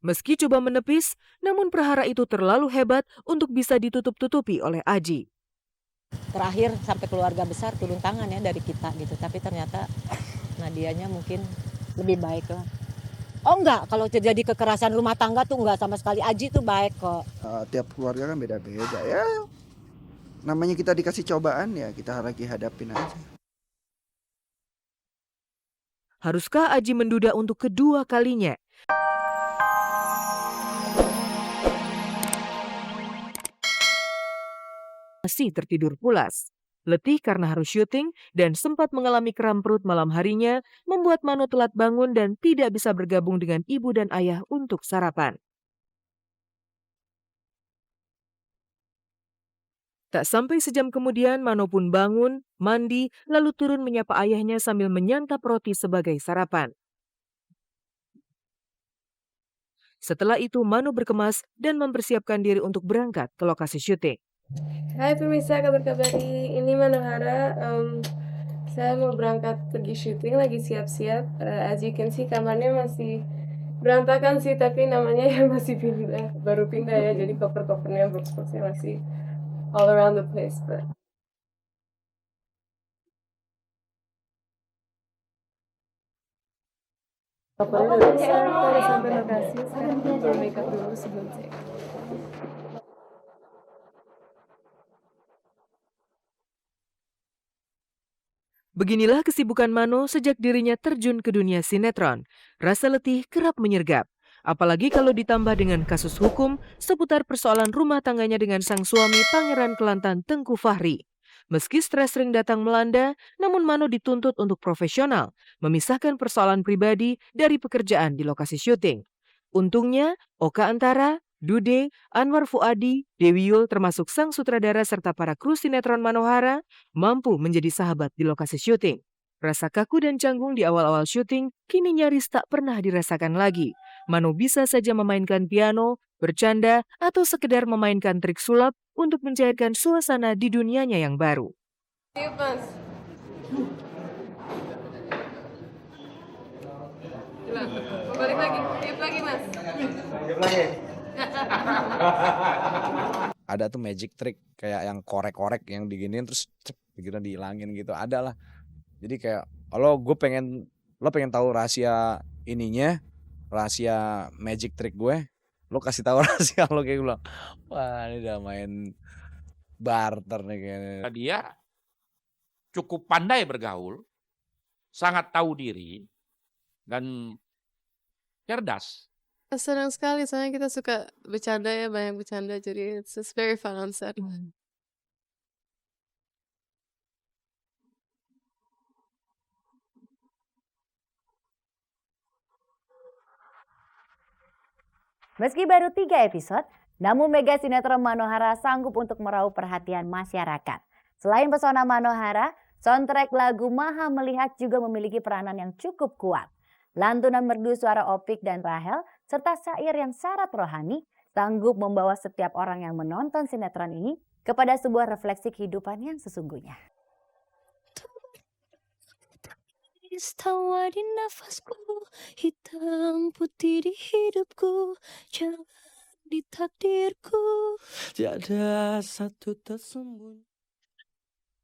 Meski coba menepis, namun prahara itu terlalu hebat untuk bisa ditutup-tutupi oleh Aji. Terakhir sampai keluarga besar turun tangan ya dari kita gitu, tapi ternyata Nadianya mungkin lebih baik lah. Oh enggak, kalau terjadi kekerasan rumah tangga tuh enggak sama sekali. Aji tuh baik kok. Tiap keluarga kan beda-beda ya. Namanya kita dikasih cobaan ya kita lagi hadapin aja. Haruskah Aji menduda untuk kedua kalinya? Masih tertidur pulas. Letih karena harus syuting dan sempat mengalami kram perut malam harinya membuat Mano telat bangun dan tidak bisa bergabung dengan ibu dan ayah untuk sarapan. Tak sampai sejam kemudian Mano pun bangun, mandi, lalu turun menyapa ayahnya sambil menyantap roti sebagai sarapan. Setelah itu Mano berkemas dan mempersiapkan diri untuk berangkat ke lokasi syuting. Hai pemirsa kabar-kabari, ini Manohara. Saya mau berangkat pergi syuting, lagi siap-siap. As you can see kamarnya masih berantakan sih, tapi namanya ya masih pindah, baru pindah ya. Jadi koper-kopernya, box-boxnya masih all around the place. But kopernya udah besar, kita udah sampai lokasi. Sekarang kita make up dulu sebelum take. Beginilah kesibukan Mano sejak dirinya terjun ke dunia sinetron. Rasa letih kerap menyergap. Apalagi kalau ditambah dengan kasus hukum seputar persoalan rumah tangganya dengan sang suami Pangeran Kelantan Tengku Fahri. Meski stres sering datang melanda, namun Mano dituntut untuk profesional, memisahkan persoalan pribadi dari pekerjaan di lokasi syuting. Untungnya, Oka Antara, Dude, Anwar Fuadi, Dewi Yul termasuk sang sutradara serta para kru sinetron Manohara mampu menjadi sahabat di lokasi syuting. Rasa kaku dan canggung di awal-awal syuting kini nyaris tak pernah dirasakan lagi. Mano bisa saja memainkan piano, bercanda, atau sekedar memainkan trik sulap untuk mencairkan suasana di dunianya yang baru. Tiup mas. Balik lagi, tiup lagi mas. Tiup lagi. Ada tuh magic trick kayak yang korek-korek yang diginiin terus begitu dihilangin gitu, ada lah. Jadi kayak kalau lo pengen tahu rahasia ininya, rahasia magic trick gue, lo kasih tahu rahasia lo, kayak gue bilang, wah ini udah main barter nih kayaknya. Dia cukup pandai bergaul, sangat tahu diri, dan cerdas. Senang sekali, soalnya kita suka bercanda ya, banyak bercanda, jadi it's just very fun on set. Meski baru 3 episode, namun mega sinetron Manohara sanggup untuk meraup perhatian masyarakat. Selain pesona Manohara, soundtrack lagu Maha Melihat juga memiliki peranan yang cukup kuat. Lantunan merdu suara Opik dan Rahel, serta syair yang syarat rohani, sanggup membawa setiap orang yang menonton sinetron ini kepada sebuah refleksi kehidupan yang sesungguhnya. Tawa di nafasku, hitam putih di hidupku, jangan di takdirku. Tiada satu tersembunyi.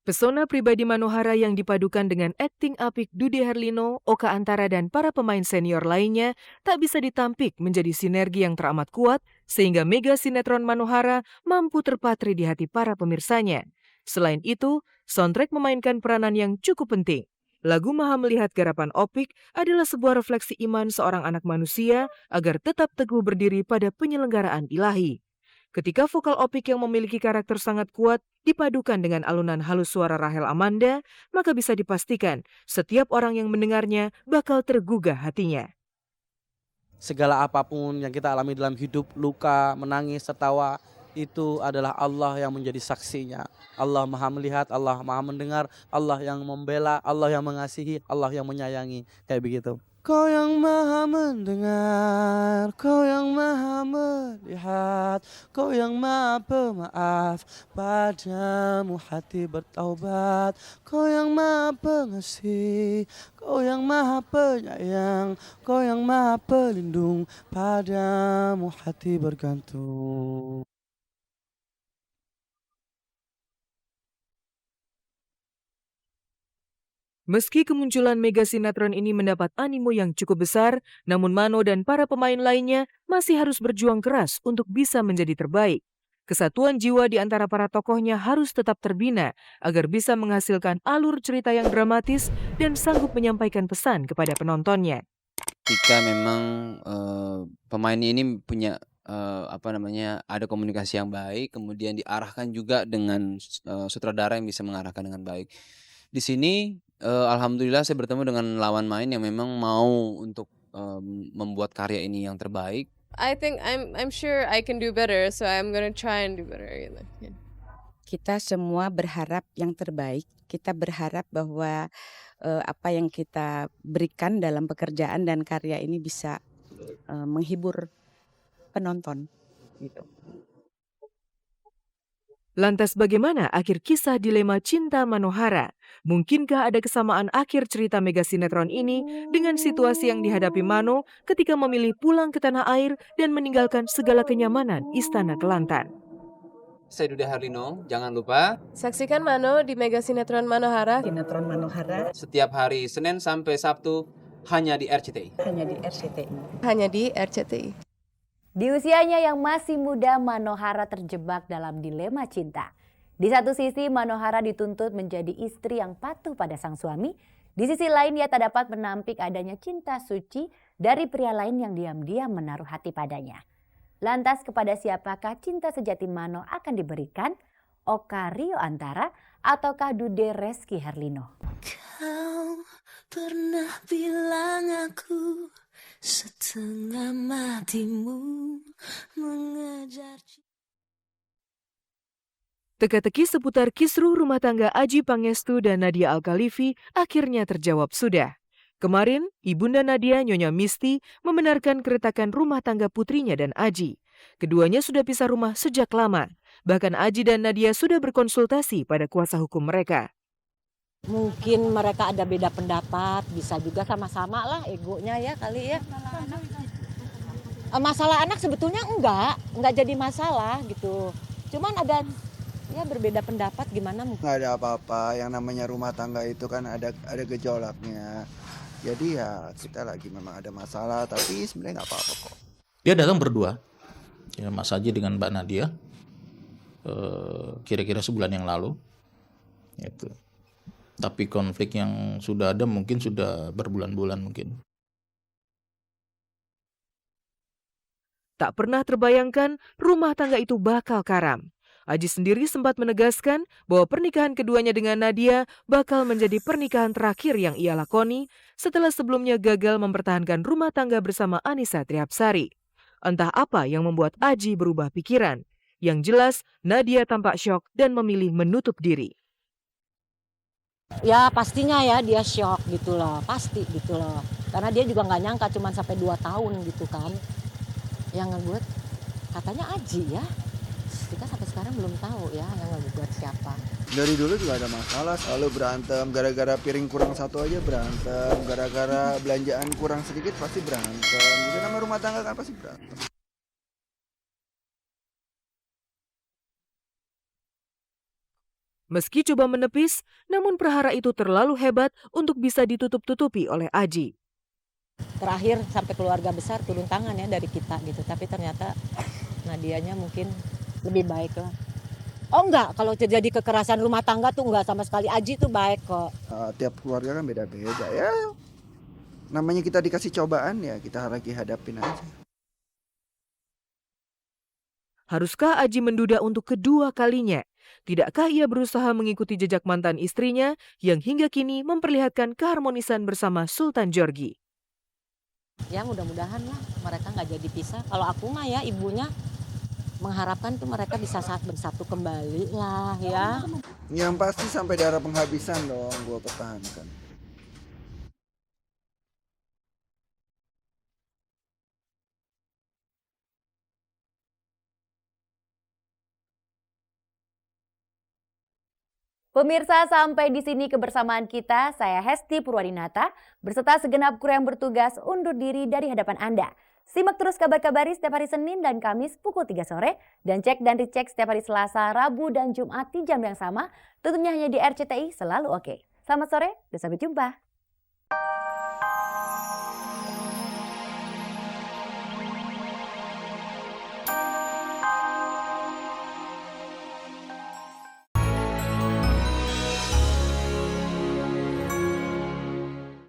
Pesona pribadi Manohara yang dipadukan dengan akting apik Dude Herlino, Oka Antara, dan para pemain senior lainnya tak bisa ditampik menjadi sinergi yang teramat kuat sehingga mega sinetron Manohara mampu terpatri di hati para pemirsanya. Selain itu, soundtrack memainkan peranan yang cukup penting. Lagu Maha Melihat garapan Opik adalah sebuah refleksi iman seorang anak manusia agar tetap teguh berdiri pada penyelenggaraan ilahi. Ketika vokal Opik yang memiliki karakter sangat kuat dipadukan dengan alunan halus suara Rahel Amanda, maka bisa dipastikan setiap orang yang mendengarnya bakal tergugah hatinya. Segala apapun yang kita alami dalam hidup, luka, menangis, tertawa, itu adalah Allah yang menjadi saksinya. Allah Maha Melihat, Allah Maha Mendengar, Allah yang membela, Allah yang mengasihi, Allah yang menyayangi, kayak begitu. Kau yang maha mendengar, Kau yang maha melihat, Kau yang maha pemaaf, padamu hati bertaubat. Kau yang maha pengasih, Kau yang maha penyayang, Kau yang maha pelindung, padamu hati bergantung. Meski kemunculan mega sinetron ini mendapat animo yang cukup besar, namun Mano dan para pemain lainnya masih harus berjuang keras untuk bisa menjadi terbaik. Kesatuan jiwa di antara para tokohnya harus tetap terbina agar bisa menghasilkan alur cerita yang dramatis dan sanggup menyampaikan pesan kepada penontonnya. Jika memang pemain ini punya ada komunikasi yang baik, kemudian diarahkan juga dengan sutradara yang bisa mengarahkan dengan baik. Di sini alhamdulillah saya bertemu dengan lawan main yang memang mau untuk membuat karya ini yang terbaik. I think I'm sure I can do better, so I'm gonna try and do better. Gitu. Yeah. Kita semua berharap yang terbaik. Kita berharap bahwa apa yang kita berikan dalam pekerjaan dan karya ini bisa menghibur penonton. Gitu. Lantas bagaimana akhir kisah dilema cinta Manohara? Mungkinkah ada kesamaan akhir cerita mega sinetron ini dengan situasi yang dihadapi Mano ketika memilih pulang ke tanah air dan meninggalkan segala kenyamanan Istana Kelantan? Saya Duda Harlino, jangan lupa Saksikan Mano di mega sinetron Manohara. Sinetron Manohara setiap hari Senin sampai Sabtu hanya di RCTI. hanya di RCTI. Hanya di RCTI. Di usianya yang masih muda, Manohara terjebak dalam dilema cinta. Di satu sisi, Manohara dituntut menjadi istri yang patuh pada sang suami. Di sisi lain, ia tak dapat menampik adanya cinta suci dari pria lain yang diam-diam menaruh hati padanya. Lantas kepada siapakah cinta sejati Mano akan diberikan? Oka Rio Antara ataukah Dude Reski Herlino? Kau pernah bilang aku setengah matimu mengejar. Teka-teki seputar kisruh rumah tangga Adji Pangestu dan Nadia Al-Khalifi akhirnya terjawab sudah. Kemarin, Ibunda Nadia Nyonya Misti membenarkan keretakan rumah tangga putrinya dan Adji. Keduanya sudah pisah rumah sejak lama. Bahkan Adji dan Nadia sudah berkonsultasi pada kuasa hukum mereka. Mungkin mereka ada beda pendapat, bisa juga sama-sama lah egonya ya kali ya. Masalah anak sebetulnya enggak jadi masalah gitu. Cuman ada ya berbeda pendapat gimana mungkin. Nggak ada apa-apa, yang namanya rumah tangga itu kan ada gejolaknya. Jadi ya kita lagi memang ada masalah, tapi sebenarnya nggak apa-apa kok. Dia datang berdua, ya Mas Adji dengan Mbak Nadia, kira-kira sebulan yang lalu. Gitu. Tapi konflik yang sudah ada mungkin sudah berbulan-bulan mungkin. Tak pernah terbayangkan rumah tangga itu bakal karam. Adji sendiri sempat menegaskan bahwa pernikahan keduanya dengan Nadia bakal menjadi pernikahan terakhir yang ia lakoni setelah sebelumnya gagal mempertahankan rumah tangga bersama Annisa Trihapsari. Entah apa yang membuat Adji berubah pikiran. Yang jelas, Nadia tampak syok dan memilih menutup diri. Ya pastinya ya dia shock gitu loh, pasti gitu loh. Karena dia juga nggak nyangka cuman sampai 2 tahun gitu kan. Yang ngebuat katanya Adji ya. Kita sampai sekarang belum tahu ya yang ngebuat siapa. Dari dulu juga ada masalah, selalu berantem. Gara-gara piring kurang satu aja berantem. Gara-gara belanjaan kurang sedikit pasti berantem. Itu nama rumah tangga kan pasti berantem. Meski coba menepis, namun prahara itu terlalu hebat untuk bisa ditutup-tutupi oleh Adji. Terakhir sampai keluarga besar turun tangan ya dari kita gitu. Tapi ternyata Nadianya mungkin lebih baik lah. Oh enggak, kalau terjadi kekerasan rumah tangga tuh enggak sama sekali. Adji tuh baik kok. Tiap keluarga kan beda-beda ya. Namanya kita dikasih cobaan ya kita lagi hadapin aja. Haruskah Adji menduda untuk kedua kalinya? Tidakkah ia berusaha mengikuti jejak mantan istrinya yang hingga kini memperlihatkan keharmonisan bersama Sultan Georgi? Ya mudah-mudahan lah mereka nggak jadi pisah. Kalau aku mah ya ibunya mengharapkan tuh mereka bisa saat bersatu kembali lah ya. Yang pasti sampai darah penghabisan dong gue pertahankan. Pemirsa, sampai di sini kebersamaan kita. Saya Hesti Purwadinata beserta segenap kru yang bertugas undur diri dari hadapan Anda. Simak terus Kabar Kabari setiap hari Senin dan Kamis pukul 3 sore dan cek dan dicek setiap hari Selasa, Rabu, dan Jumat di jam yang sama. Tentunya hanya di RCTI Selalu Oke. Selamat sore dan sampai jumpa.